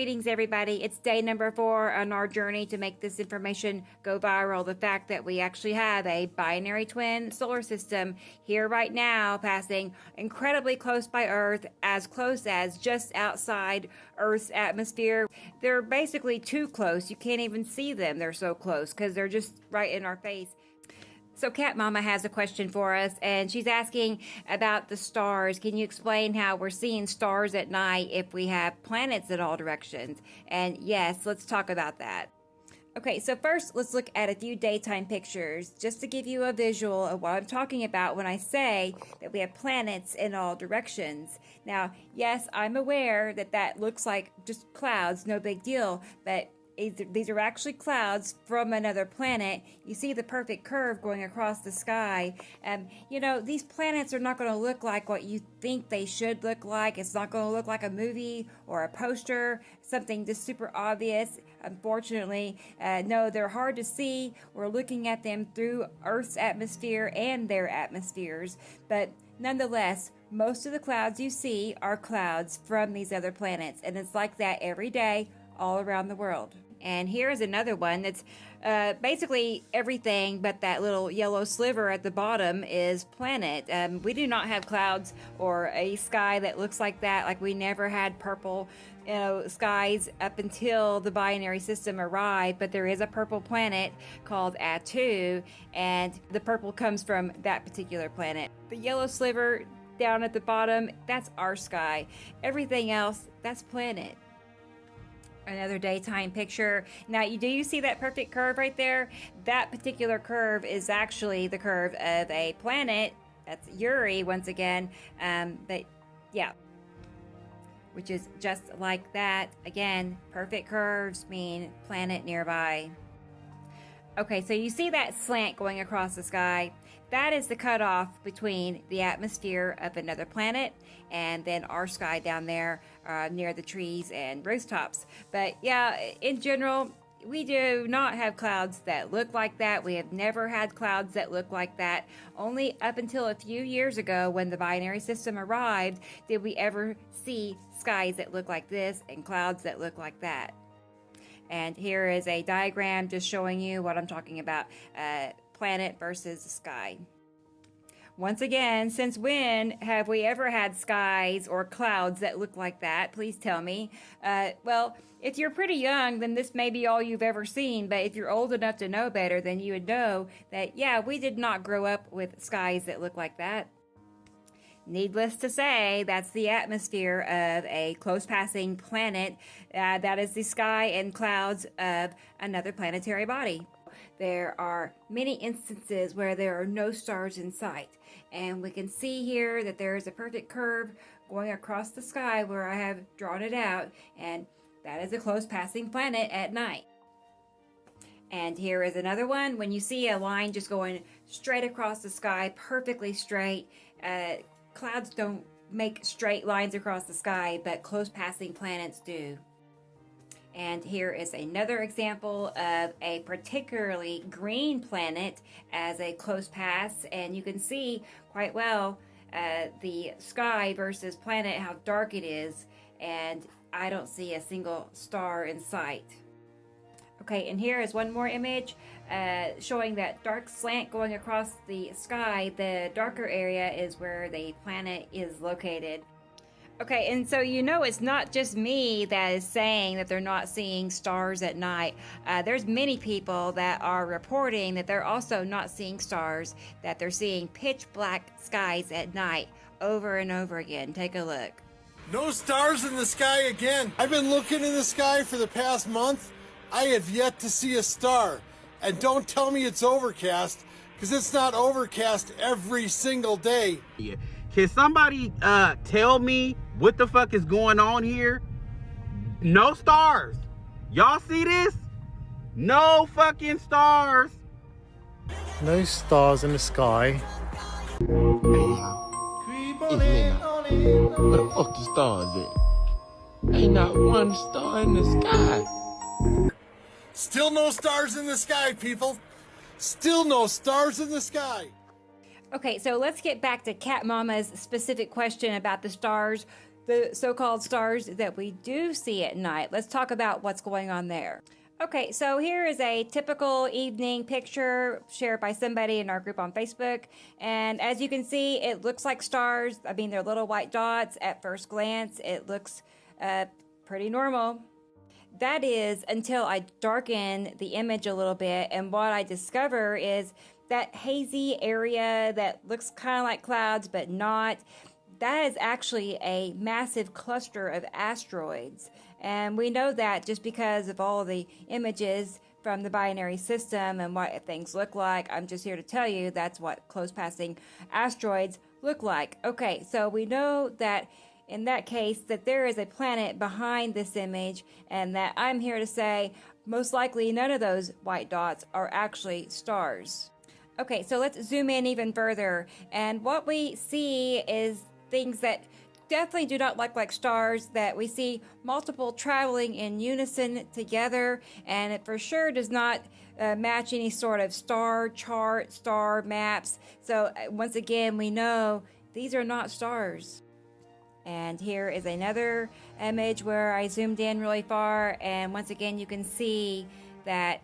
Greetings, everybody. It's day number 4 on our journey to make this information go viral. The fact that we actually have a binary twin solar system here right now, passing incredibly close by Earth, as close as just outside Earth's atmosphere. They're basically too close. You can't even see them. They're so close because they're just right in our face. So Cat Mama has a question for us, and she's asking about the stars. Can you explain how we're seeing stars at night if we have planets in all directions? And yes, let's talk about that. Okay, so first let's look at a few daytime pictures just to give you a visual of what I'm talking about when I say that we have planets in all directions. Now, yes, I'm aware that that looks like just clouds, no big deal, but these are actually clouds from another planet. You see the perfect curve going across the sky. You know, these planets are not going to look like what you think they should look like. It's not going to look like a movie or a poster, something just super obvious. Unfortunately, no, they're hard to see. We're looking at them through Earth's atmosphere and their atmospheres. But nonetheless, most of the clouds you see are clouds from these other planets. And it's like that every day all around the world. And here's another one that's basically everything but that little yellow sliver at the bottom is planet. We do not have clouds or a sky that looks like that. Like we never had purple skies up until the binary system arrived, but there is a purple planet called Atu, and the purple comes from that particular planet. The yellow sliver down at the bottom, that's our sky. Everything else, that's planet. Another daytime picture. Now, do you see that perfect curve right there? That particular curve is actually the curve of a planet. That's Uri once again. But yeah, which is just like that. Again, perfect curves mean planet nearby. Okay, so you see that slant going across the sky? That is the cutoff between the atmosphere of another planet and then our sky down there near the trees and rooftops. But yeah, in general, we do not have clouds that look like that. We have never had clouds that look like that. Only up until a few years ago when the binary system arrived did we ever see skies that look like this and clouds that look like that. And here is a diagram just showing you what I'm talking about, planet versus the sky. Once again, since when have we ever had skies or clouds that look like that? Please tell me. Well, if you're pretty young, then this may be all you've ever seen, but if you're old enough to know better, then you would know that, yeah, we did not grow up with skies that look like that. Needless to say, that's the atmosphere of a close-passing planet. That is the sky and clouds of another planetary body. There are many instances where there are no stars in sight. And we can see here that there is a perfect curve going across the sky where I have drawn it out. And that is a close-passing planet at night. And here is another one. When you see a line just going straight across the sky, perfectly straight, clouds don't make straight lines across the sky, but close-passing planets do. And here is another example of a particularly green planet as a close pass, and you can see quite well the sky versus planet, how dark it is, and I don't see a single star in sight. Okay, and here is one more image showing that dark slant going across the sky. The darker area is where the planet is located. Okay, and so you know it's not just me that is saying that they're not seeing stars at night. There's many people that are reporting that they're also not seeing stars, that they're seeing pitch black skies at night over and over again. Take a look. No stars in the sky again. I've been looking in the sky for the past month. I have yet to see a star. And don't tell me it's overcast, because it's not overcast every single day. Yeah. Can somebody tell me what the fuck is going on here? No stars. Y'all see this? No fucking stars. No stars in the sky. Hey, it's me now. Where the fuck the stars at? Ain't not one star in the sky. Still no stars in the sky, people. Still no stars in the sky. Okay, so let's get back to Cat Mama's specific question about the stars. the so-called stars that we do see at night. Let's talk about what's going on there. Okay, so here is a typical evening picture shared by somebody in our group on Facebook. And as you can see, it looks like stars. I mean, they're little white dots at first glance. It looks pretty normal. That is until I darken the image a little bit. And what I discover is that hazy area that looks kind of like clouds, but not. That is actually a massive cluster of asteroids. And we know that just because of all the images from the binary system and what things look like. I'm just here to tell you that's what close passing asteroids look like. Okay, so we know that in that case that there is a planet behind this image, and that I'm here to say most likely none of those white dots are actually stars. Okay, so let's zoom in even further. And what we see is things that definitely do not look like stars, that we see multiple traveling in unison together, and it for sure does not match any sort of star chart, star maps. So once again, we know these are not stars. And here is another image where I zoomed in really far, and once again you can see that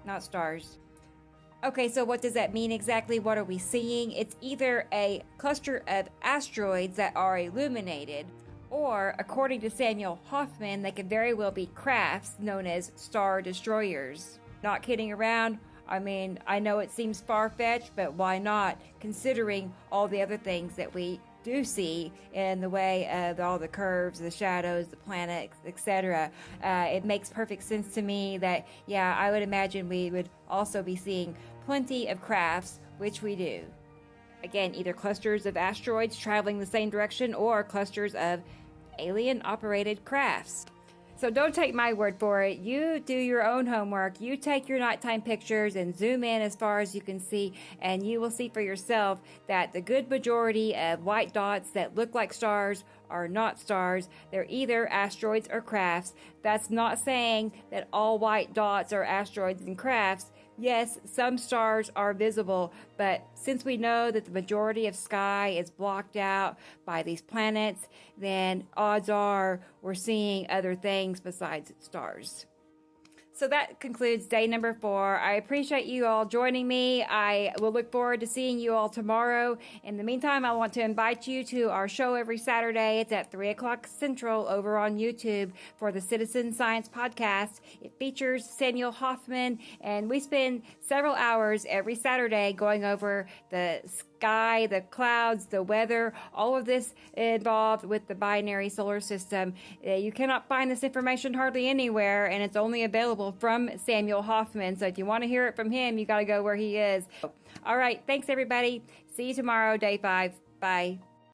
not stars. Okay, so what does that mean exactly? What are we seeing? It's either a cluster of asteroids that are illuminated, or according to Samuel Hofman, they could very well be crafts known as star destroyers. Not kidding around. I mean, I know it seems far-fetched, but why not, considering all the other things that we do see in the way of all the curves, the shadows, the planets, etc. It makes perfect sense to me that, yeah, I would imagine we would also be seeing plenty of crafts, which we do. Again, either clusters of asteroids traveling the same direction or clusters of alien-operated crafts. So don't take my word for it. You do your own homework. You take your nighttime pictures and zoom in as far as you can see, and you will see for yourself that the good majority of white dots that look like stars are not stars. They're either asteroids or crafts. That's not saying that all white dots are asteroids and crafts. Yes, some stars are visible, but since we know that the majority of sky is blocked out by these planets, then odds are we're seeing other things besides stars. So that concludes day number 4. I appreciate you all joining me. I will look forward to seeing you all tomorrow. In the meantime, I want to invite you to our show every Saturday. It's at 3 o'clock Central over on YouTube for the Citizen Science Podcast. It features Samuel Hofman, and we spend several hours every Saturday going over the sky, the clouds, the weather, all of this involved with the binary solar system. You cannot find this information hardly anywhere, and it's only available from Samuel Hofman. So if you want to hear it from him, you got to go where he is. All right. Thanks, everybody. See you tomorrow, day 5. Bye.